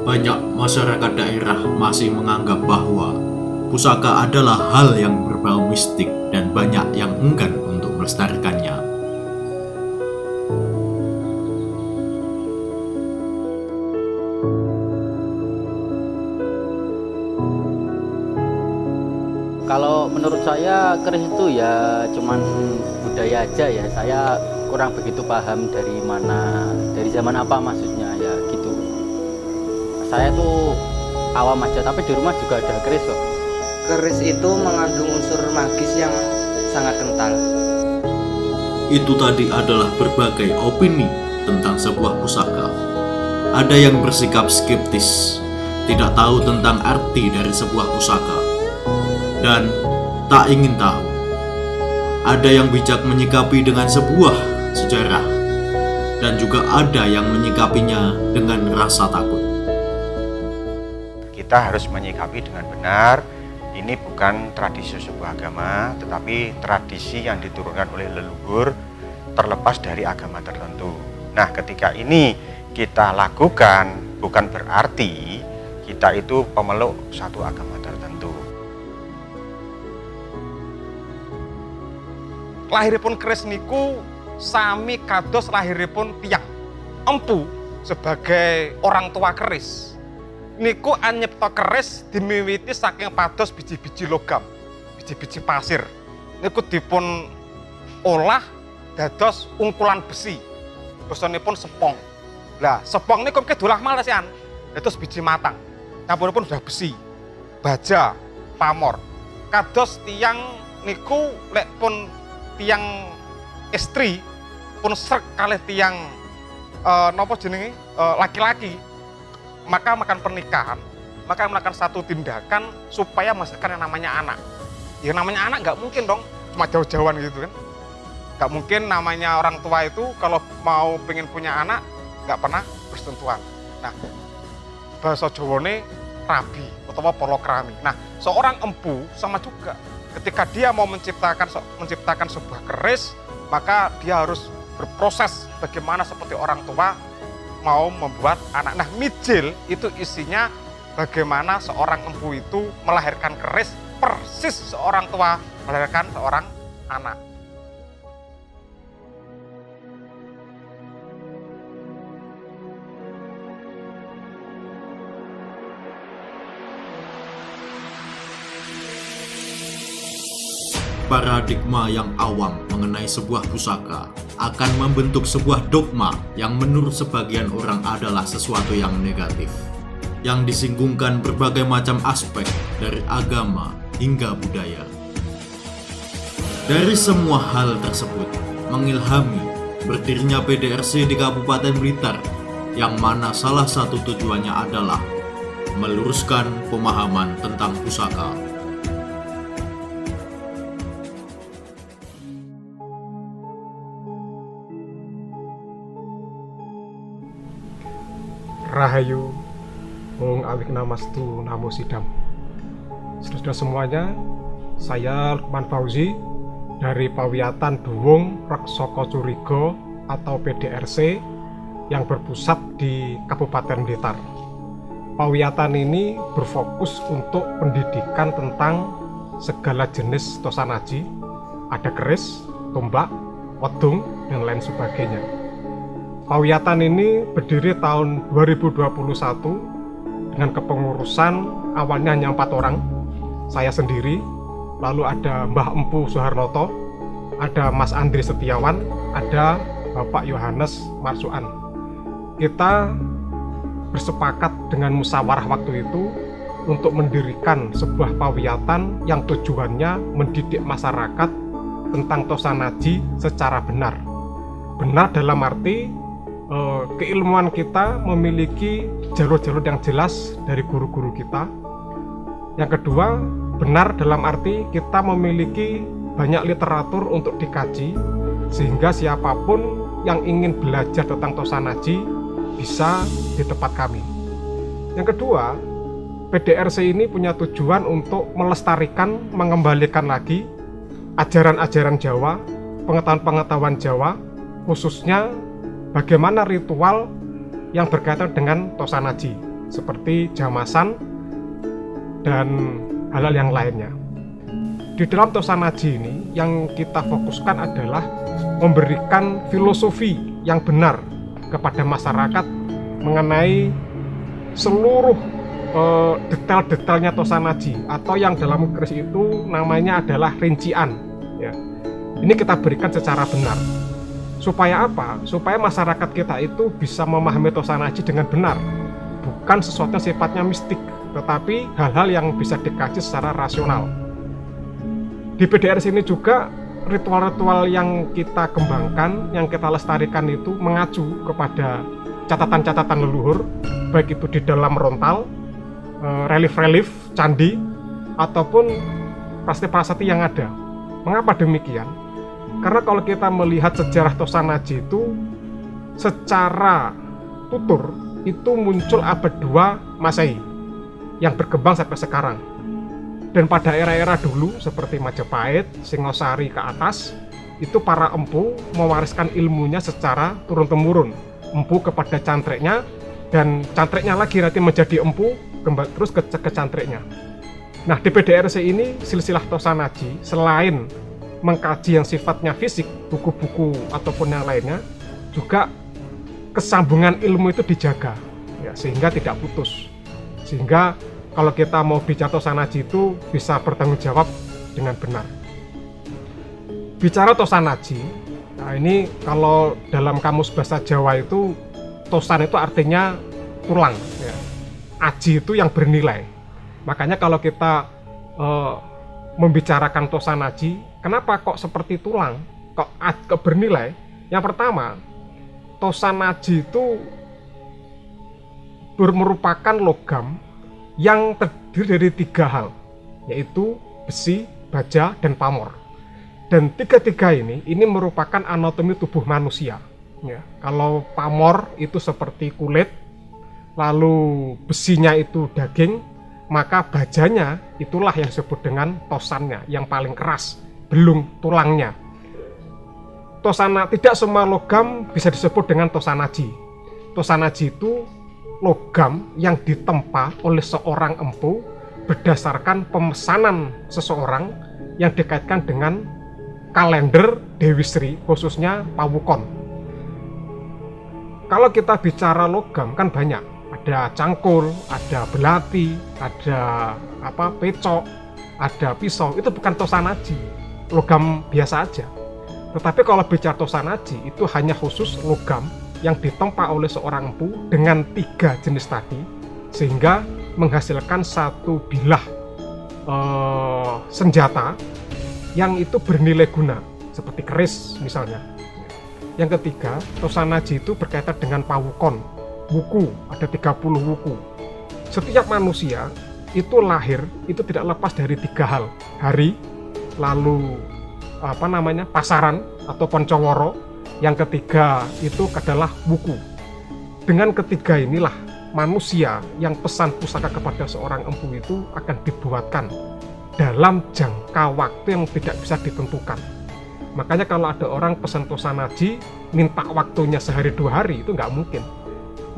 Banyak masyarakat daerah masih menganggap bahwa pusaka adalah hal yang berbau mistik dan banyak yang enggan untuk melestarikannya. Kalau menurut saya keris itu ya cuman budaya aja ya. Saya kurang begitu paham dari mana, dari zaman apa maksudnya ya gitu. Saya tuh awam aja, tapi di rumah juga ada keris kok. Keris itu mengandung unsur magis yang sangat kental. Itu tadi adalah berbagai opini tentang sebuah pusaka. Ada yang bersikap skeptis, tidak tahu tentang arti dari sebuah pusaka, dan tak ingin tahu. Ada yang bijak menyikapi dengan sebuah sejarah, dan juga ada yang menyikapinya dengan rasa takut. Kita harus menyikapi dengan benar. Ini bukan tradisi sebuah agama, tetapi tradisi yang diturunkan oleh leluhur terlepas dari agama tertentu. Nah, ketika ini kita lakukan, bukan berarti kita itu pemeluk satu agama tertentu. Lahiripun keris niku sami kados lahiripun tiyang empu sebagai orang tua keris. Niku anyipta keris dimiwiti saking pados biji-biji logam, biji-biji pasir. Niku dipun olah dados ungkulan besi. Basanipun sepong. Lah, sepong niku dolah malesian, dados biji matang. Campuripun udah besi, baja, pamor. Kados tiyang niku lek pun tiyang istri pun srek kalih tiyang napa jenenge laki-laki, maka makan pernikahan, maka melakukan satu tindakan supaya menghasilkan yang namanya anak. Yang namanya anak nggak mungkin dong cuma jauh-jauhan gitu kan. Nggak mungkin namanya orang tua itu kalau mau pengen punya anak nggak pernah bersentuhan. Nah, bahasa Jawane rabi atau polokrami. Nah, seorang empu sama juga. Ketika dia mau menciptakan sebuah keris, maka dia harus berproses bagaimana seperti orang tua mau membuat anak. Nah, mijil itu isinya bagaimana seorang empu itu melahirkan keris persis seorang tua melahirkan seorang anak. Paradigma yang awam mengenai sebuah pusaka akan membentuk sebuah dogma yang menurut sebagian orang adalah sesuatu yang negatif, yang disinggungkan berbagai macam aspek dari agama hingga budaya. Dari semua hal tersebut mengilhami berdirinya PDRC di Kabupaten Blitar, yang mana salah satu tujuannya adalah meluruskan pemahaman tentang pusaka. Rahayu, Wong Awik Namastu Namo Sidam. Saudara semuanya, saya Lukman Fauzi dari Pawiatan Duwung Raksaka Curiga atau PDRC yang berpusat di Kabupaten Blitar. Pawiatan ini berfokus untuk pendidikan tentang segala jenis tosanaji, ada keris, tombak, wedung, dan lain sebagainya. Pawiatan ini berdiri tahun 2021 dengan kepengurusan awalnya hanya 4 orang, saya sendiri, lalu ada Mbah Empu Soeharnoto, ada Mas Andri Setiawan, ada Bapak Yohanes Marsuan. Kita bersepakat dengan musyawarah waktu itu untuk mendirikan sebuah pawiatan yang tujuannya mendidik masyarakat tentang tosanaji secara benar. Benar dalam arti keilmuan kita memiliki jalur-jalur yang jelas dari guru-guru kita. Yang kedua, benar dalam arti kita memiliki banyak literatur untuk dikaji, sehingga siapapun yang ingin belajar tentang tosanaji bisa di tempat kami. Yang kedua, PDRC ini punya tujuan untuk melestarikan, mengembalikan lagi ajaran-ajaran Jawa, pengetahuan-pengetahuan Jawa, khususnya bagaimana ritual yang berkaitan dengan tosanaji. seperti jamasan dan hal-hal yang lainnya. Di dalam Tosanaji ini yang kita fokuskan adalah memberikan filosofi yang benar kepada masyarakat mengenai seluruh detail-detailnya Tosanaji, atau yang dalam keris itu namanya adalah rincian ya. Ini kita berikan secara benar. Supaya apa? Supaya masyarakat kita itu bisa memahami Tosanaji dengan benar, bukan sesuatu yang sifatnya mistik, tetapi hal-hal yang bisa dikaji secara rasional. Di PDRS ini juga ritual-ritual yang kita kembangkan, yang kita lestarikan itu mengacu kepada catatan-catatan leluhur, baik itu di dalam rontal, relief-relief, candi, ataupun prasasti-prasasti yang ada. Mengapa demikian? Karena kalau kita melihat sejarah Tosanaji itu secara tutur itu muncul abad 2 Masehi yang berkembang sampai sekarang. Dan pada era-era dulu seperti Majapahit, Singosari ke atas, itu para empu mewariskan ilmunya secara turun-temurun. Empu kepada cantreknya, dan cantreknya lagi nanti menjadi empu, terus ke cantreknya. Nah, di PDRC ini silsilah Tosanaji selain mengkaji yang sifatnya fisik, buku-buku ataupun yang lainnya, juga kesambungan ilmu itu dijaga ya, sehingga tidak putus. Sehingga kalau kita mau bicara Tosanaji itu bisa bertanggung jawab dengan benar. Bicara Tosanaji, nah ini kalau dalam kamus bahasa Jawa itu Tosan itu artinya tulang ya. Aji itu yang bernilai. Makanya kalau kita membicarakan Tosanaji, kenapa kok seperti tulang, kok bernilai? Yang pertama, Tosanaji itu merupakan logam yang terdiri dari 3 hal, yaitu besi, baja, dan pamor. Dan tiga-tiga ini merupakan anatomi tubuh manusia. Ya, kalau pamor itu seperti kulit, lalu besinya itu daging, maka bajanya itulah yang disebut dengan tosannya, yang paling keras, belum tulangnya. Tidak semua logam bisa disebut dengan Tosanaji. Tosanaji itu logam yang ditempa oleh seorang empu berdasarkan pemesanan seseorang yang dikaitkan dengan kalender Dewi Sri, khususnya Pawukon. Kalau kita bicara logam kan banyak, ada cangkul, ada belati, ada pecok, ada pisau. Itu bukan Tosanaji, logam biasa aja. Tetapi kalau bicara Tosanaji itu hanya khusus logam yang ditempa oleh seorang empu dengan 3 jenis tadi, sehingga menghasilkan satu bilah senjata yang itu bernilai guna, seperti keris misalnya. Yang ketiga, Tosanaji itu berkaitan dengan Pawukon, wuku, ada 30 wuku. Setiap manusia itu lahir itu tidak lepas dari 3 hal, hari, lalu pasaran atau Poncoworo. Yang ketiga itu adalah wuku. Dengan ketiga inilah manusia yang pesan pusaka kepada seorang empu itu akan dibuatkan dalam jangka waktu yang tidak bisa ditentukan. Makanya kalau ada orang pesan Tosanaji minta waktunya sehari 2 hari, itu nggak mungkin.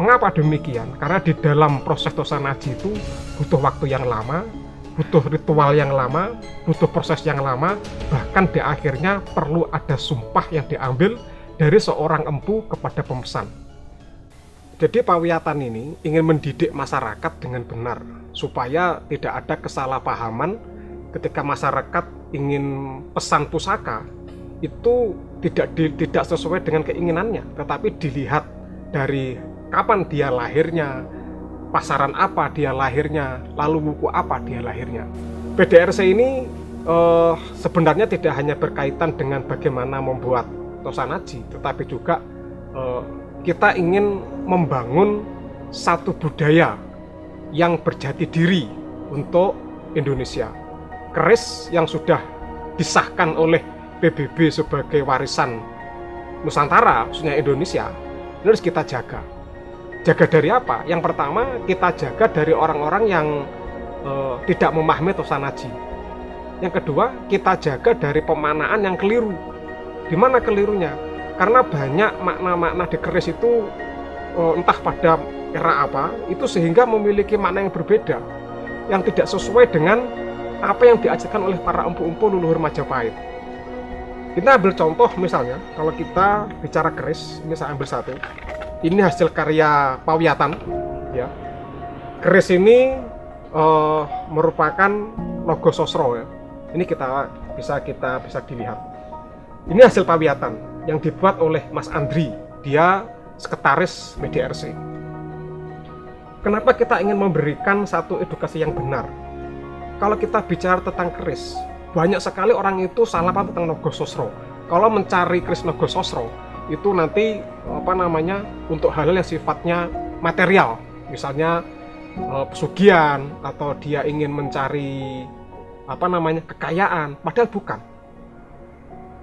Mengapa demikian? Karena di dalam proses Tosanaji itu butuh waktu yang lama, butuh ritual yang lama, butuh proses yang lama, bahkan di akhirnya perlu ada sumpah yang diambil dari seorang empu kepada pemesan. Jadi Pawiyatan ini ingin mendidik masyarakat dengan benar, supaya tidak ada kesalahpahaman ketika masyarakat ingin pesan pusaka itu tidak sesuai dengan keinginannya, tetapi dilihat dari kapan dia lahirnya, pasaran apa dia lahirnya, lalu wuku apa dia lahirnya. PDRC ini sebenarnya tidak hanya berkaitan dengan bagaimana membuat Tosanaji, tetapi juga kita ingin membangun satu budaya yang berjati diri untuk Indonesia. Keris yang sudah disahkan oleh PBB sebagai warisan Nusantara, khususnya Indonesia, ini harus kita jaga. Jaga dari apa? Yang pertama, kita jaga dari orang-orang yang tidak memahami Tosanaji. Yang kedua, kita jaga dari pemanaan yang keliru. Di mana kelirunya? Karena banyak makna-makna di keris itu entah pada era apa, itu sehingga memiliki makna yang berbeda, yang tidak sesuai dengan apa yang diajarkan oleh para empu-empu leluhur Majapahit. Kita ambil contoh misalnya, kalau kita bicara keris, ini saya ambil satu. Ini hasil karya Pawiatan, ya. Keris ini merupakan logo sosro, ya. Ini bisa dilihat. Ini hasil Pawiatan yang dibuat oleh Mas Andri, dia sekretaris BDRC. Kenapa kita ingin memberikan satu edukasi yang benar? Kalau kita bicara tentang keris, banyak sekali orang itu salah paham tentang logo sosro. Kalau mencari keris logo sosro, itu nanti untuk hal-hal yang sifatnya material, misalnya pesugihan atau dia ingin mencari kekayaan, padahal bukan.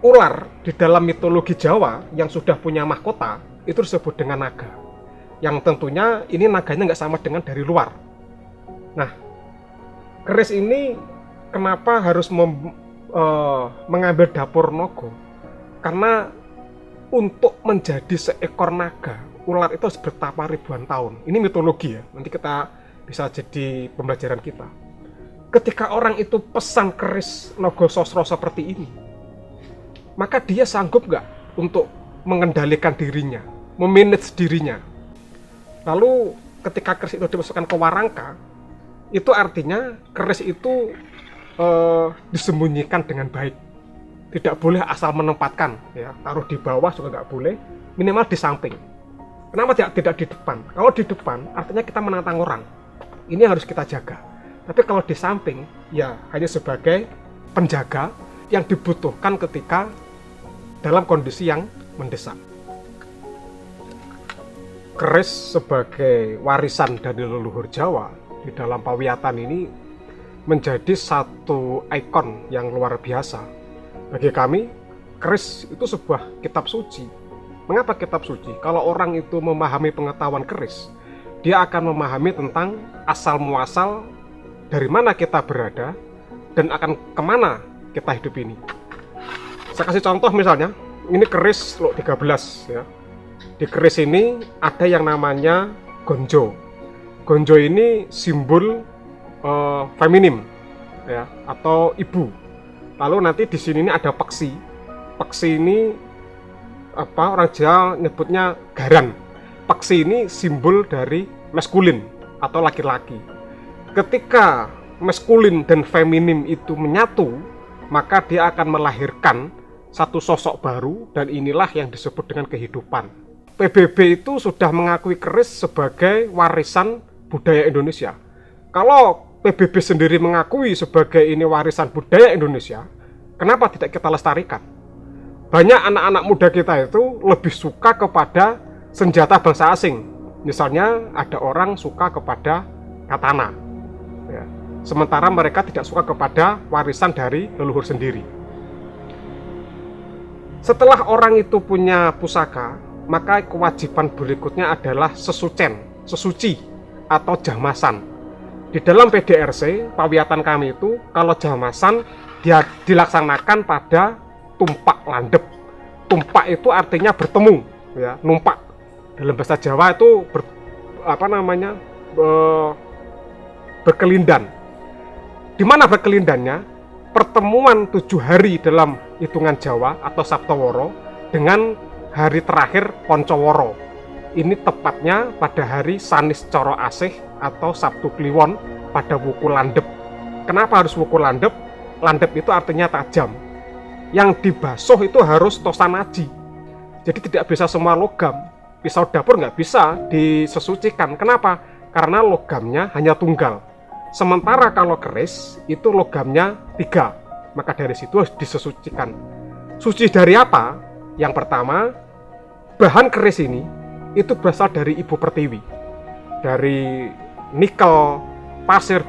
Ular di dalam mitologi Jawa yang sudah punya mahkota itu disebut dengan naga, yang tentunya ini naganya nggak sama dengan dari luar. Nah, keris ini kenapa harus mengambil dapur Nogo? Karena untuk menjadi seekor naga, ular itu harus bertapa ribuan tahun. Ini mitologi ya, nanti kita bisa jadi pembelajaran kita. Ketika orang itu pesan keris Nogo Sosro seperti ini, maka dia sanggup nggak untuk mengendalikan dirinya, memanage dirinya. Lalu ketika keris itu dimasukkan ke warangka, itu artinya keris itu disembunyikan dengan baik. Tidak boleh asal menempatkan, ya. Taruh di bawah juga nggak boleh, minimal di samping. Kenapa tidak di depan? Kalau di depan, artinya kita menantang orang. Ini yang harus kita jaga. Tapi kalau di samping, ya hanya sebagai penjaga yang dibutuhkan ketika dalam kondisi yang mendesak. Keris sebagai warisan dari leluhur Jawa di dalam Pawiatan ini menjadi satu ikon yang luar biasa. Bagi kami, keris itu sebuah kitab suci. Mengapa kitab suci? Kalau orang itu memahami pengetahuan keris, dia akan memahami tentang asal-muasal dari mana kita berada dan akan kemana kita hidup ini. Saya kasih contoh misalnya, ini keris Lok 13 ya. Di keris ini ada yang namanya gonjo. Gonjo ini simbol feminim ya, atau ibu. Lalu nanti di sini ini ada peksi. Peksi ini orang Jawa nyebutnya garan. Peksi ini simbol dari maskulin atau laki-laki. Ketika maskulin dan feminim itu menyatu, maka dia akan melahirkan satu sosok baru, dan inilah yang disebut dengan kehidupan. PBB itu sudah mengakui keris sebagai warisan budaya Indonesia. Kalau PBB sendiri mengakui sebagai ini warisan budaya Indonesia, kenapa tidak kita lestarikan? Banyak anak-anak muda kita itu lebih suka kepada senjata bangsa asing. Misalnya ada orang suka kepada katana, ya. Sementara mereka tidak suka kepada warisan dari leluhur sendiri. Setelah orang itu punya pusaka, maka kewajiban berikutnya adalah sesuci atau jamasan. Di dalam PDRC, Pawiatan kami itu, kalau jamasan dia dilaksanakan pada tumpak landep. Tumpak itu artinya bertemu, ya, numpak. Dalam bahasa Jawa itu berkelindan. Di mana berkelindannya? Pertemuan 7 hari dalam hitungan Jawa atau Saptaworo dengan hari terakhir Poncoworo. Ini tepatnya pada hari Sanis Coro Asih atau Sabtu Kliwon pada wuku landep. Kenapa harus wuku landep? Landep itu artinya tajam. Yang dibasuh itu harus tosanaji. Jadi tidak bisa semua logam. Pisau dapur nggak bisa disesucikan. Kenapa? Karena logamnya hanya tunggal. Sementara kalau keris itu logamnya 3, maka dari situ harus disesucikan. Suci dari apa? Yang pertama, bahan keris ini itu berasal dari Ibu Pertiwi, dari nikel, pasir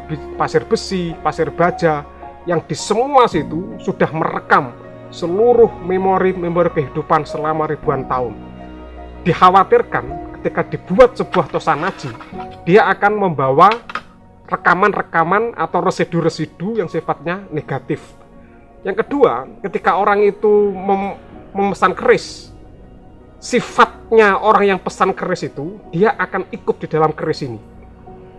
besi, pasir baja, yang di semua situ sudah merekam seluruh memori kehidupan selama ribuan tahun. Dikhawatirkan ketika dibuat sebuah tosanaji, dia akan membawa rekaman-rekaman atau residu-residu yang sifatnya negatif. Yang kedua, ketika orang itu memesan keris, sifat sifatnya orang yang pesan keris itu, dia akan ikut di dalam keris ini.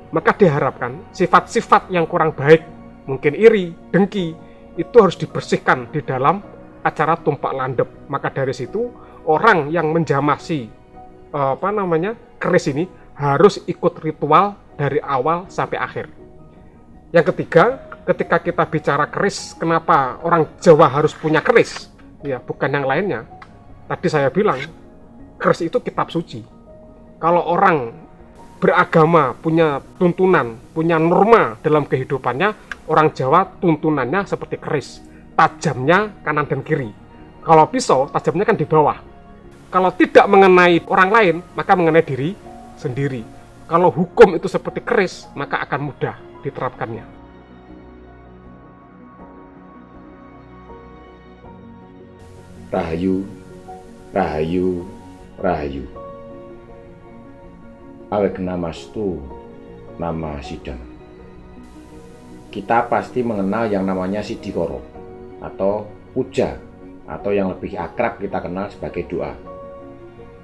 Maka diharapkan sifat-sifat yang kurang baik, mungkin iri, dengki, itu harus dibersihkan di dalam acara tumpak landep. Maka dari situ orang yang menjamasi keris ini harus ikut ritual dari awal sampai akhir. Yang ketiga, ketika kita bicara keris, kenapa orang Jawa harus punya keris? Ya, bukan yang lainnya. Tadi saya bilang, keris itu kitab suci. Kalau orang beragama punya tuntunan, punya norma dalam kehidupannya, orang Jawa tuntunannya seperti keris. Tajamnya kanan dan kiri. Kalau pisau, tajamnya kan di bawah. Kalau tidak mengenai orang lain, maka mengenai diri sendiri. Kalau hukum itu seperti keris, maka akan mudah diterapkannya. Rahayu, rahayu, rahayu. Awek namastu, nama sidang. Kita pasti mengenal yang namanya sidikoro atau puja, atau yang lebih akrab kita kenal sebagai doa.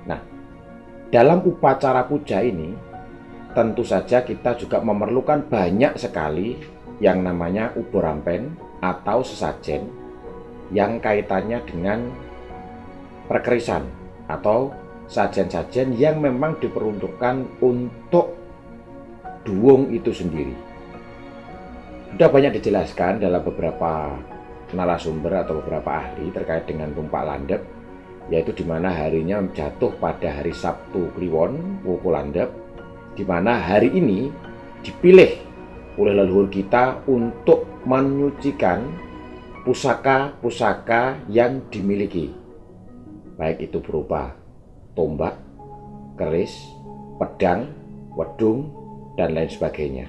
Nah, dalam upacara puja ini, tentu saja kita juga memerlukan banyak sekali yang namanya uborampen atau sesajen yang kaitannya dengan perkerisan atau sajen-sajen yang memang diperuntukkan untuk duwung itu sendiri. Sudah banyak dijelaskan dalam beberapa narasumber atau beberapa ahli terkait dengan tumpak landep, yaitu di mana harinya jatuh pada hari Sabtu Kliwon, Wuku Landep, di mana hari ini dipilih oleh leluhur kita untuk menyucikan pusaka-pusaka yang dimiliki, baik itu berupa tombak, keris, pedang, wedung, dan lain sebagainya.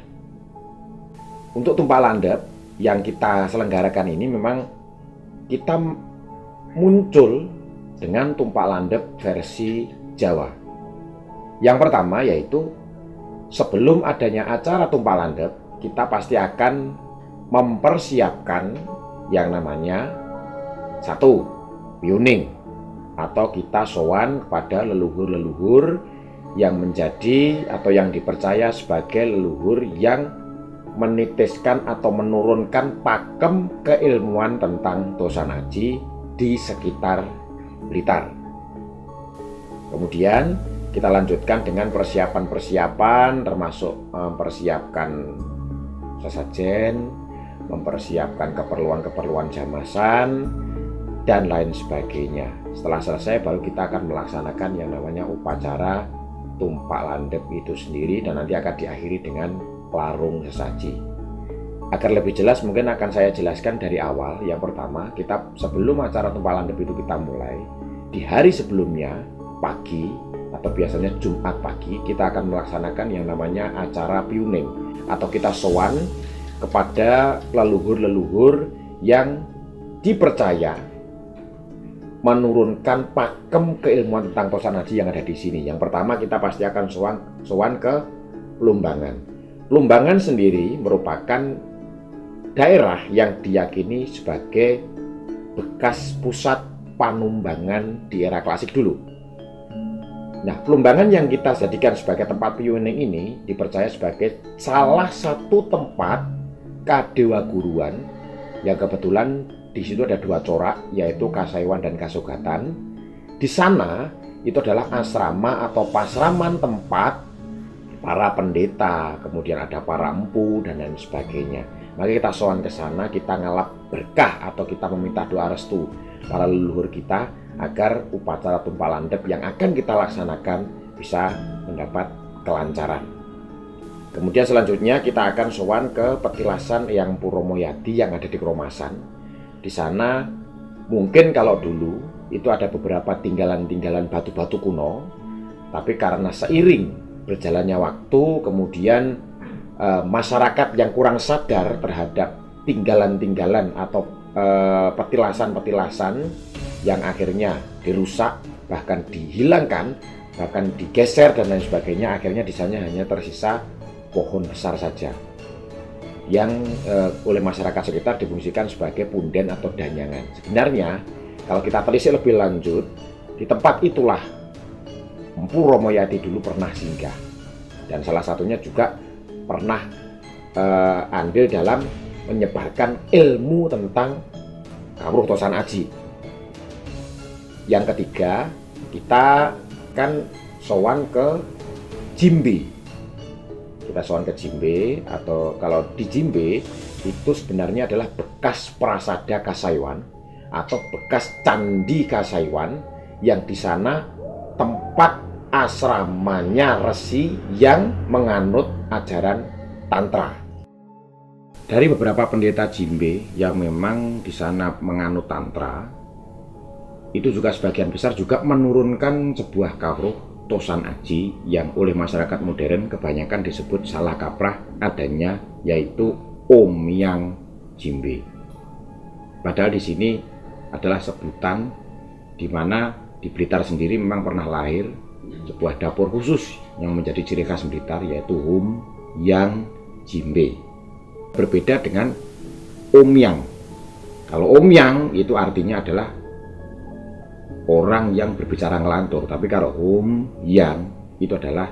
Untuk tumpak landep yang kita selenggarakan ini memang kita muncul dengan tumpak landep versi Jawa. Yang pertama yaitu sebelum adanya acara tumpak landep, kita pasti akan mempersiapkan yang namanya satu, piuning, atau kita sowan kepada leluhur-leluhur yang menjadi atau yang dipercaya sebagai leluhur yang menitiskan atau menurunkan pakem keilmuan tentang Tosanaji di sekitar Blitar. Kemudian kita lanjutkan dengan persiapan-persiapan, termasuk mempersiapkan sesajen, mempersiapkan keperluan-keperluan jamasan, dan lain sebagainya. Setelah selesai baru kita akan melaksanakan yang namanya upacara tumpak landep itu sendiri, dan nanti akan diakhiri dengan larung sesaji. Agar lebih jelas mungkin akan saya jelaskan dari awal. Yang pertama, kita sebelum acara tumpak landep itu kita mulai, di hari sebelumnya pagi atau biasanya Jumat pagi, kita akan melaksanakan yang namanya acara piuning, atau kita sowan kepada leluhur-leluhur yang dipercaya menurunkan pakem keilmuan tentang Tosanaji yang ada di sini. Yang pertama kita pasti akan sowan ke Plumbangan. Plumbangan sendiri merupakan daerah yang diyakini sebagai bekas pusat panumbangan di era klasik dulu. Nah, Plumbangan yang kita jadikan sebagai tempat piuning ini dipercaya sebagai salah satu tempat kadewa guruan yang kebetulan di situ ada dua corak, yaitu Kasaiwan dan Kasugatan. Di sana itu adalah asrama atau pasraman tempat para pendeta, kemudian ada para empu dan lain sebagainya. Maka kita sowan ke sana, kita ngalap berkah atau kita meminta doa restu para leluhur kita agar upacara tumpak landep yang akan kita laksanakan bisa mendapat kelancaran. Kemudian selanjutnya kita akan sowan ke petilasan yang Puromoyadi yang ada di Kromasan. Di sana mungkin kalau dulu itu ada beberapa tinggalan-tinggalan batu-batu kuno, tapi karena seiring berjalannya waktu, kemudian masyarakat yang kurang sadar terhadap tinggalan-tinggalan atau petilasan-petilasan yang akhirnya dirusak, bahkan dihilangkan, bahkan digeser dan lain sebagainya. Akhirnya di sana hanya tersisa pohon besar saja yang oleh masyarakat sekitar difungsikan sebagai punden atau danyangan. Sebenarnya kalau kita telisik lebih lanjut, di tempat itulah Empu Romoyati dulu pernah singgah, dan salah satunya juga pernah andil dalam menyebarkan ilmu tentang Kawruh Tosan Aji. Yang ketiga, kita kan sowan ke Jimbe. Kita sowan ke Jimbe, atau kalau di Jimbe itu sebenarnya adalah bekas Prasada Kasaiwan atau bekas Candi Kasaiwan, yang di sana tempat asramanya resi yang menganut ajaran Tantra. Dari beberapa pendeta Jimbe yang memang di sana menganut Tantra, itu juga sebagian besar juga menurunkan sebuah kawruh Tosan Aji yang oleh masyarakat modern kebanyakan disebut salah kaprah adanya, yaitu Omyang Jimbe. Padahal di sini adalah sebutan di mana di Blitar sendiri memang pernah lahir sebuah dapur khusus yang menjadi ciri khas Blitar, yaitu Omyang Jimbe. Berbeda dengan Omyang. Kalau Omyang itu artinya adalah orang yang berbicara ngelantur, tapi kalau Omyang itu adalah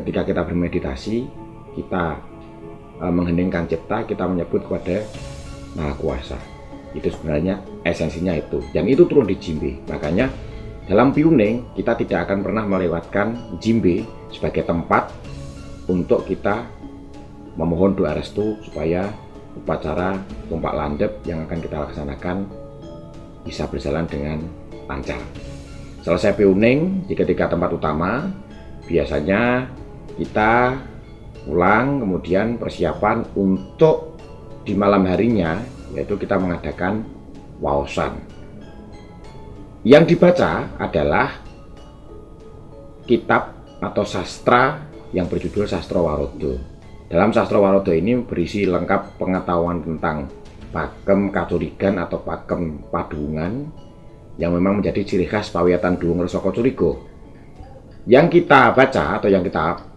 ketika kita bermeditasi, kita mengheningkan cipta, kita menyebut kepada Maha Kuasa. Itu sebenarnya esensinya itu, dan itu turun di Jimbe. Makanya dalam Piuning kita tidak akan pernah melewatkan Jimbe sebagai tempat untuk kita memohon doa restu supaya upacara tumpak landep yang akan kita laksanakan bisa berjalan dengan lancar. Selesai Piuning di ketiga tempat utama, biasanya kita pulang, kemudian persiapan untuk di malam harinya, yaitu kita mengadakan waosan. Yang dibaca adalah kitab atau sastra yang berjudul Sastra Warodo. Dalam Sastra Warodo ini berisi lengkap pengetahuan tentang pakem kacurigan atau pakem padungan yang memang menjadi ciri khas pawiyatan Duwung Resaka Curiga. Yang kita baca atau yang kita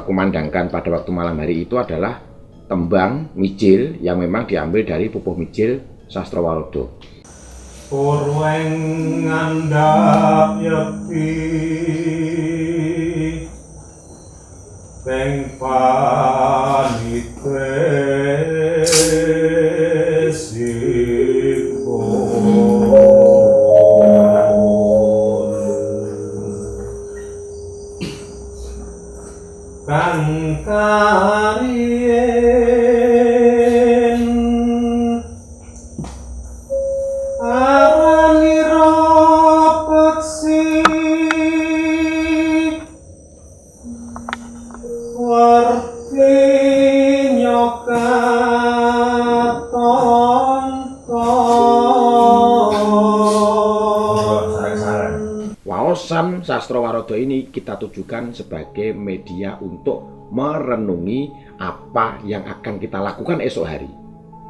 kumandangkan pada waktu malam hari itu adalah tembang mijil yang memang diambil dari pupuh mijil Sastra Warodo. Purweng ngandhap yepi Beng panitesipun kang karien aranira peksi Waosan Sastra Warodo ini kita tujukan sebagai media untuk merenungi apa yang akan kita lakukan esok hari.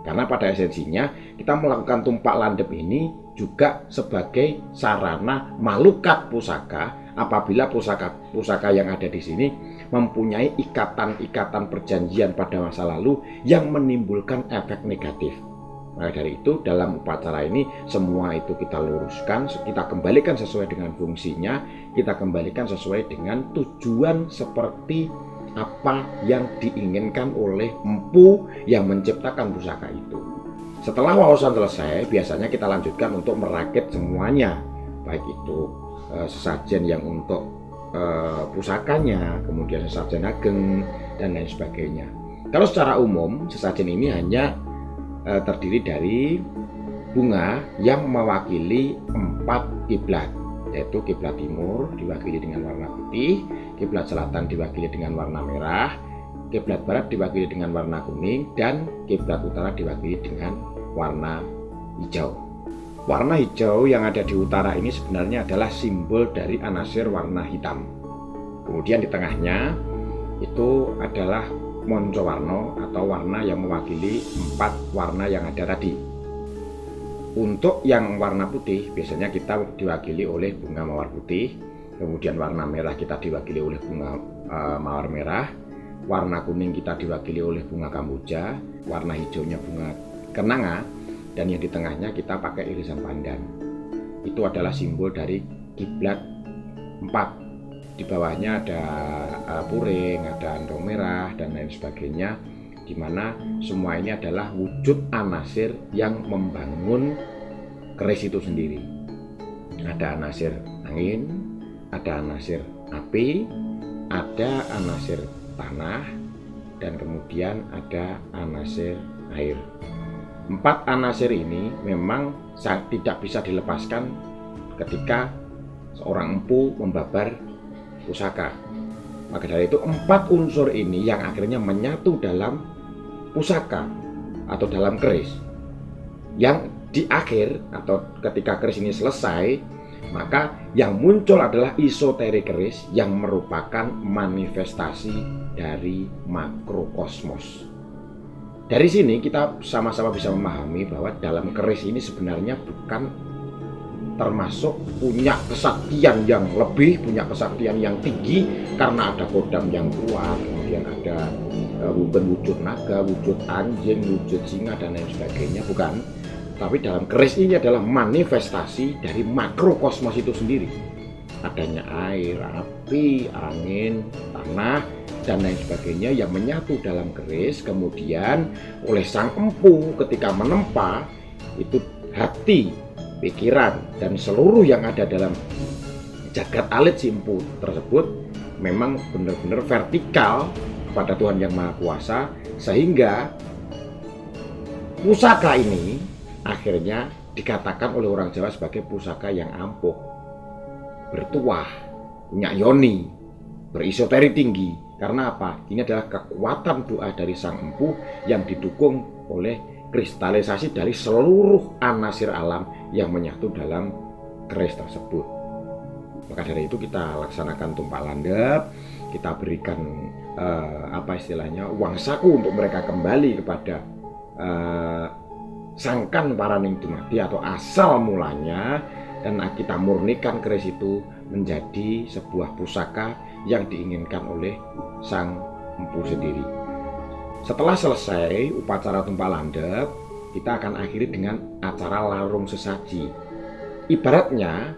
Karena pada esensinya kita melakukan tumpak landep ini juga sebagai sarana malukat pusaka apabila pusaka yang ada di sini mempunyai ikatan-ikatan perjanjian pada masa lalu yang menimbulkan efek negatif. Maka dari itu dalam upacara ini semua itu kita luruskan, kita kembalikan sesuai dengan fungsinya, kita kembalikan sesuai dengan tujuan seperti apa yang diinginkan oleh empu yang menciptakan pusaka itu. Setelah waosan selesai, biasanya kita lanjutkan untuk merakit semuanya, baik itu sesajen yang untuk pusakanya, kemudian sesajen ageng dan lain sebagainya. Kalau secara umum sesajen ini hanya terdiri dari bunga yang mewakili 4 kiblat, yaitu kiblat timur diwakili dengan warna putih, kiblat selatan diwakili dengan warna merah, kiblat barat diwakili dengan warna kuning, dan kiblat utara diwakili dengan warna hijau. Warna hijau yang ada di utara ini sebenarnya adalah simbol dari anasir warna hitam. Kemudian di tengahnya itu adalah moncowarno atau warna yang mewakili 4 warna yang ada tadi. Untuk yang warna putih biasanya kita diwakili oleh bunga mawar putih, kemudian warna merah kita diwakili oleh bunga mawar merah, warna kuning kita diwakili oleh bunga kamboja, warna hijaunya bunga kenanga, dan yang di tengahnya kita pakai irisan pandan. Itu adalah simbol dari kiblat 4 di bawahnya ada puring, ada andong merah dan lain sebagainya, di mana semua ini adalah wujud anasir yang membangun keris itu sendiri. Ada anasir angin, ada anasir api, ada anasir tanah, dan kemudian ada anasir air. 4 anasir ini memang tidak bisa dilepaskan ketika seorang empu membabar pusaka. Maka dari itu 4 unsur ini yang akhirnya menyatu dalam pusaka atau dalam keris. Yang di akhir atau ketika keris ini selesai, maka yang muncul adalah isoteri keris yang merupakan manifestasi dari makrokosmos. Dari sini kita sama-sama bisa memahami bahwa dalam keris ini sebenarnya bukan termasuk punya kesaktian yang lebih, punya kesaktian yang tinggi karena ada kodam yang kuat, kemudian ada wujud naga, wujud anjing, wujud singa dan lain sebagainya, bukan. Tapi dalam keris ini adalah manifestasi dari makrokosmos itu sendiri. Adanya air, api, angin, tanah, dan lain sebagainya yang menyatu dalam keris. Kemudian oleh sang empu ketika menempa, itu hati, pikiran, dan seluruh yang ada dalam jagat alit si empu tersebut memang benar-benar vertikal kepada Tuhan Yang Maha Kuasa, sehingga pusaka ini akhirnya dikatakan oleh orang Jawa sebagai pusaka yang ampuh, bertuah, punya yoni, berisoteri tinggi. Karena apa? Ini adalah kekuatan doa dari sang empu yang didukung oleh kristalisasi dari seluruh anasir alam yang menyatu dalam keris tersebut. Maka dari itu kita laksanakan tumpah landep, kita berikan uang saku untuk mereka kembali kepada sangkan paraning dumadi atau asal mulanya, dan kita murnikan keris itu menjadi sebuah pusaka yang diinginkan oleh sang empu sendiri. Setelah selesai upacara tumpah landep, kita akan akhiri dengan acara larung sesaji. Ibaratnya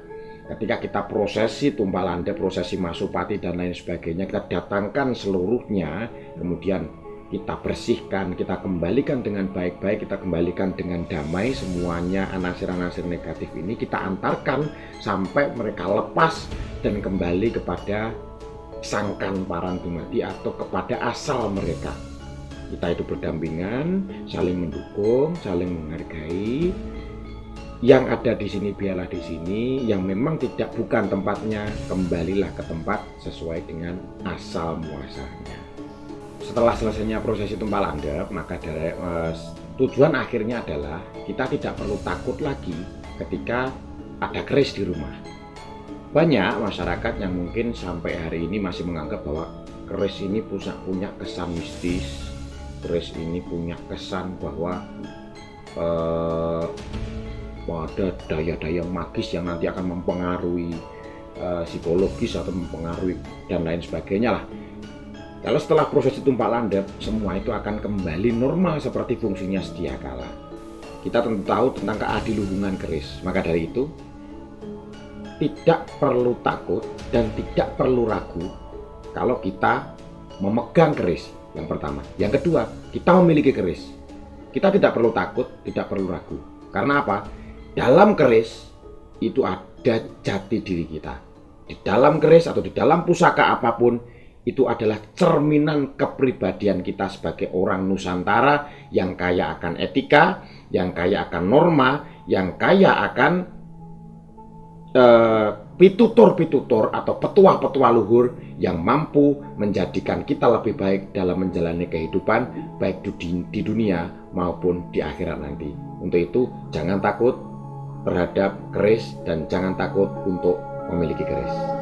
ketika kita prosesi tumpah landep, prosesi masupati dan lain sebagainya, kita datangkan seluruhnya, kemudian kita bersihkan, kita kembalikan dengan baik-baik, kita kembalikan dengan damai semuanya anasir-anasir negatif ini, kita antarkan sampai mereka lepas dan kembali kepada sangkan parang dumadi atau kepada asal mereka. Kita itu berdampingan, saling mendukung, saling menghargai. Yang ada di sini biarlah di sini, yang memang tidak bukan tempatnya kembalilah ke tempat sesuai dengan asal muasalnya. Setelah selesainya prosesi tumpah landep, maka tujuan akhirnya adalah kita tidak perlu takut lagi ketika ada keris di rumah. Banyak masyarakat yang mungkin sampai hari ini masih menganggap bahwa keris ini punya kesan mistis, keris ini punya kesan bahwa ada daya-daya magis yang nanti akan mempengaruhi psikologis atau mempengaruhi dan lain sebagainya lah. Kalau setelah proses tumpah landep, semua itu akan kembali normal seperti fungsinya sedia kala. Kita tentu tahu tentang keadilan hubungan keris. Maka dari itu, tidak perlu takut dan tidak perlu ragu kalau kita memegang keris. Yang pertama. Yang kedua, kita memiliki keris. Kita tidak perlu takut, tidak perlu ragu. Karena apa? Dalam keris itu ada jati diri kita. Di dalam keris atau di dalam pusaka apapun, itu adalah cerminan kepribadian kita sebagai orang Nusantara yang kaya akan etika, yang kaya akan norma, yang kaya akan pitutur-pitutur atau petuah-petuah luhur yang mampu menjadikan kita lebih baik dalam menjalani kehidupan baik di dunia maupun di akhirat nanti. Untuk itu jangan takut terhadap keris dan jangan takut untuk memiliki keris.